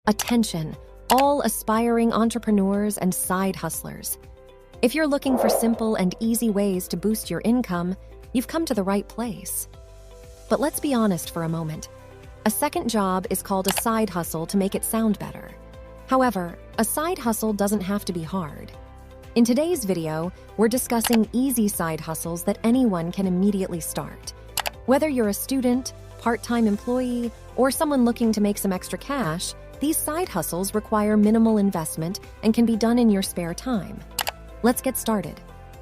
Attention, all aspiring entrepreneurs and side hustlers. If you're looking for simple and easy ways to boost your income, you've come to the right place. But let's be honest for a moment. A second job is called a side hustle to make it sound better. However, a side hustle doesn't have to be hard. In today's video, we're discussing easy side hustles that anyone can immediately start. Whether you're a student, part-time employee, or someone looking to make some extra cash, these side hustles require minimal investment and can be done in your spare time. Let's get started.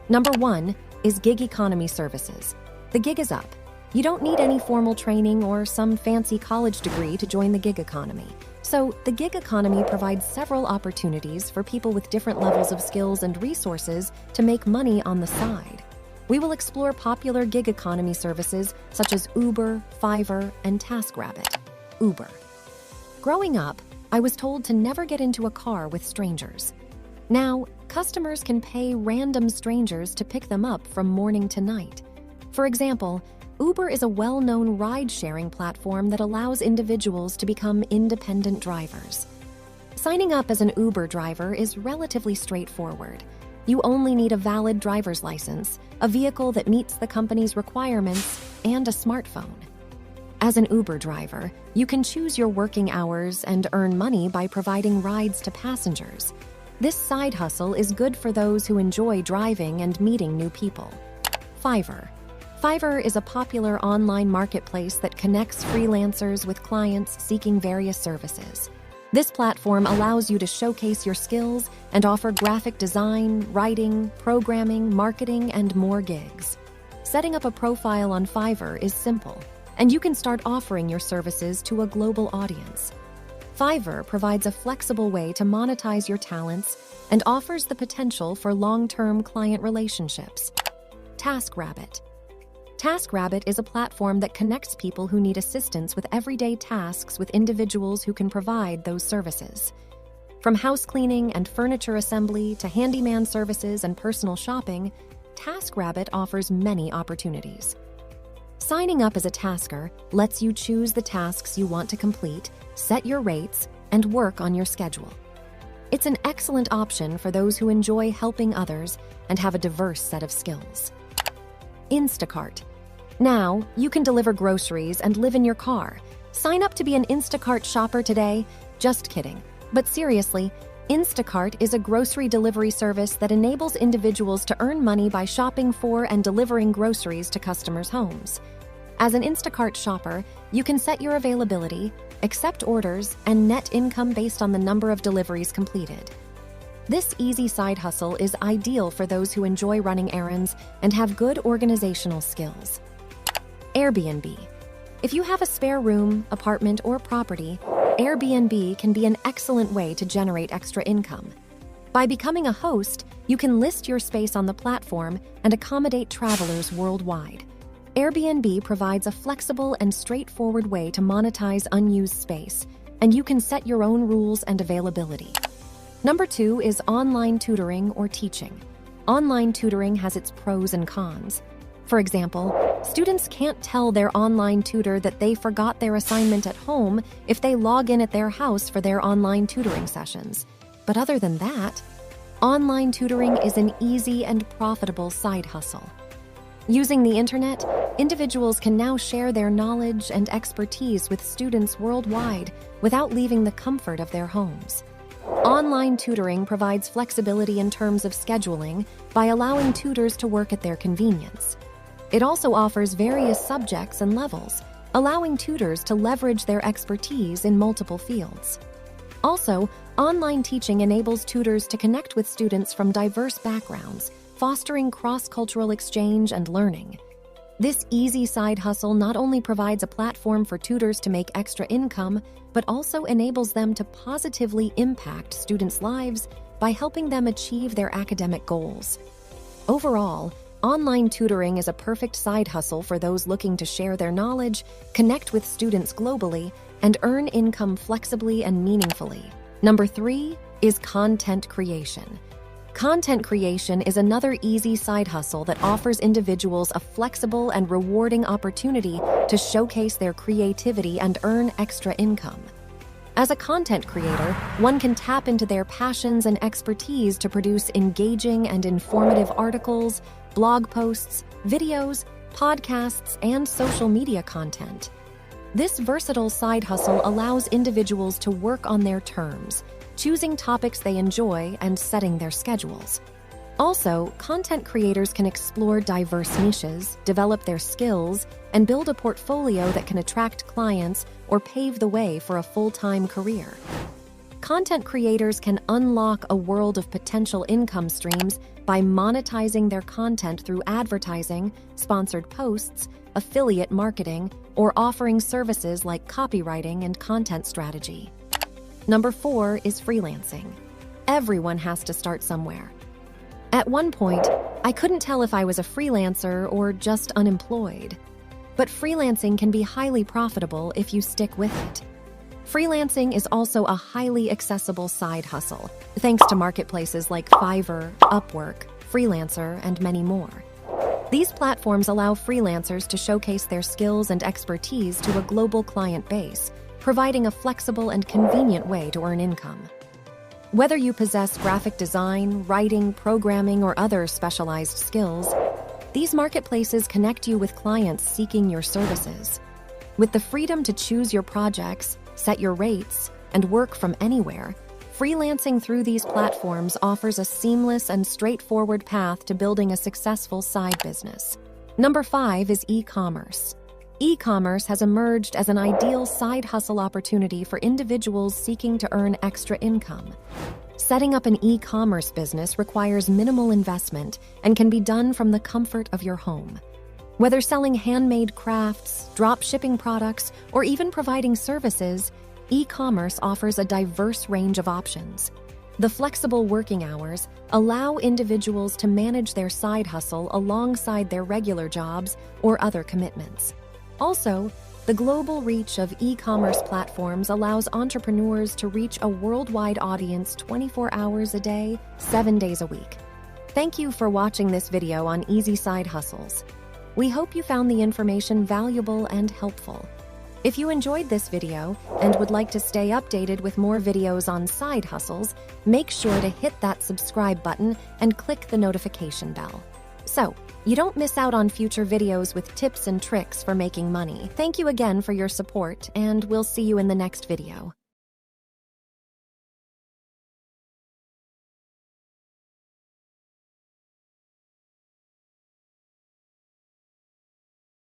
Number 1 is gig economy services. The gig is up. You don't need any formal training or some fancy college degree to join the gig economy. So, the gig economy provides several opportunities for people with different levels of skills and resources to make money on the side. We will explore popular gig economy services such as Uber, Fiverr, and Taskrabbit. Uber. Growing up, I was told to never get into a car with strangers. Now, customers can pay random strangers to pick them up from morning to night. For example, Uber is a well-known ride-sharing platform that allows individuals to become independent drivers. Signing up as an Uber driver is relatively straightforward. You only need a valid driver's license, a vehicle that meets the company's requirements, and a smartphone. As an Uber driver, you can choose your working hours and earn money by providing rides to passengers. This side hustle is good for those who enjoy driving and meeting new people. Fiverr. Fiverr is a popular online marketplace that connects freelancers with clients seeking various services. This platform allows you to showcase your skills and offer graphic design, writing, programming, marketing, and more gigs. Setting up a profile on Fiverr is simple, and you can start offering your services to a global audience. Fiverr provides a flexible way to monetize your talents and offers the potential for long-term client relationships. Taskrabbit. Taskrabbit is a platform that connects people who need assistance with everyday tasks with individuals who can provide those services. From house cleaning and furniture assembly to handyman services and personal shopping, Taskrabbit offers many opportunities. Signing up as a tasker lets you choose the tasks you want to complete, set your rates, and work on your schedule. It's an excellent option for those who enjoy helping others and have a diverse set of skills. Instacart. Now, you can deliver groceries and live in your car. Sign up to be an Instacart shopper today. Just kidding. But seriously, Instacart is a grocery delivery service that enables individuals to earn money by shopping for and delivering groceries to customers' homes. As an Instacart shopper, you can set your availability, accept orders, and net income based on the number of deliveries completed. This easy side hustle is ideal for those who enjoy running errands and have good organizational skills. Airbnb. If you have a spare room, apartment, or property, Airbnb can be an excellent way to generate extra income. By becoming a host, you can list your space on the platform and accommodate travelers worldwide. Airbnb provides a flexible and straightforward way to monetize unused space, and you can set your own rules and availability. Number 2 is online tutoring or teaching. Online tutoring has its pros and cons. For example, students can't tell their online tutor that they forgot their assignment at home if they log in at their house for their online tutoring sessions. But other than that, online tutoring is an easy and profitable side hustle. Using the internet, individuals can now share their knowledge and expertise with students worldwide without leaving the comfort of their homes. Online tutoring provides flexibility in terms of scheduling by allowing tutors to work at their convenience. It also offers various subjects and levels, allowing tutors to leverage their expertise in multiple fields. Also, online teaching enables tutors to connect with students from diverse backgrounds, fostering cross-cultural exchange and learning. This easy side hustle not only provides a platform for tutors to make extra income, but also enables them to positively impact students' lives by helping them achieve their academic goals. Overall, online tutoring is a perfect side hustle for those looking to share their knowledge, connect with students globally, and earn income flexibly and meaningfully. Number 3 is content creation. Content creation is another easy side hustle that offers individuals a flexible and rewarding opportunity to showcase their creativity and earn extra income. As a content creator, one can tap into their passions and expertise to produce engaging and informative articles, blog posts, videos, podcasts, and social media content. This versatile side hustle allows individuals to work on their terms, choosing topics they enjoy and setting their schedules. Also, content creators can explore diverse niches, develop their skills, and build a portfolio that can attract clients or pave the way for a full-time career. Content creators can unlock a world of potential income streams by monetizing their content through advertising, sponsored posts, affiliate marketing, or offering services like copywriting and content strategy. Number 4 is freelancing. Everyone has to start somewhere. At one point, I couldn't tell if I was a freelancer or just unemployed. But freelancing can be highly profitable if you stick with it. Freelancing is also a highly accessible side hustle, thanks to marketplaces like Fiverr, Upwork, Freelancer, and many more. These platforms allow freelancers to showcase their skills and expertise to a global client base, providing a flexible and convenient way to earn income. Whether you possess graphic design, writing, programming, or other specialized skills, these marketplaces connect you with clients seeking your services. With the freedom to choose your projects, set your rates, and work from anywhere, freelancing through these platforms offers a seamless and straightforward path to building a successful side business. Number 5 is e-commerce. E-commerce has emerged as an ideal side hustle opportunity for individuals seeking to earn extra income. Setting up an e-commerce business requires minimal investment and can be done from the comfort of your home. Whether selling handmade crafts, drop shipping products, or even providing services, e-commerce offers a diverse range of options. The flexible working hours allow individuals to manage their side hustle alongside their regular jobs or other commitments. Also, the global reach of e-commerce platforms allows entrepreneurs to reach a worldwide audience 24 hours a day, 7 days a week. Thank you for watching this video on easy side hustles. We hope you found the information valuable and helpful. If you enjoyed this video and would like to stay updated with more videos on side hustles, make sure to hit that subscribe button and click the notification bell, so you don't miss out on future videos with tips and tricks for making money. Thank you again for your support, and we'll see you in the next video.